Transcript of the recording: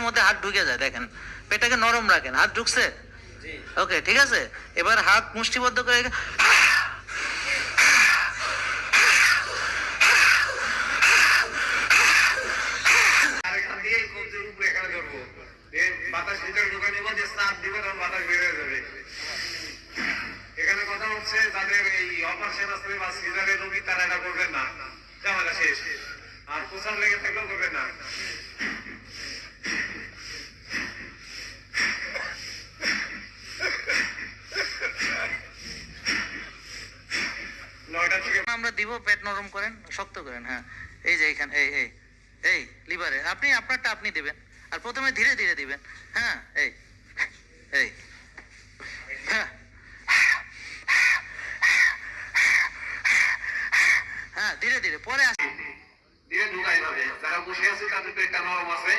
পেটের মধ্যে হাত ঢুকে যায়, দেখেন পেটটাকে নরম রাখেন, হাত ঢুকছে, ওকে ঠিক আছে। এবার হাত মুষ্টিবদ্ধ করে বাতাস ভিতরে ঢুকে দিব, যে চাপ দিব তখন বাতাস বের হয়ে যাবে। এখানে কথা হচ্ছে যাদের এই অপারেশন আছে বা সিজারের রোগী তারা এটা করবেন না, জামাটা শেষ। আর প্রসার লেগে থাকলেও করবেন না। আমরা দিব, পেট নরম করেন, শক্ত করেন, হ্যাঁ এই যে এইখানে এই এই এই লিভারে আপনি আপনারটা আপনি দিবেন, আর প্রথমে ধীরে ধীরে দিবেন, হ্যাঁ এই এই হ্যাঁ হ্যাঁ ধীরে ধীরে, পরে ধীরে ঢুকাই যাবে। যারা বসে আছে তাদের পেটটা নরম আছে,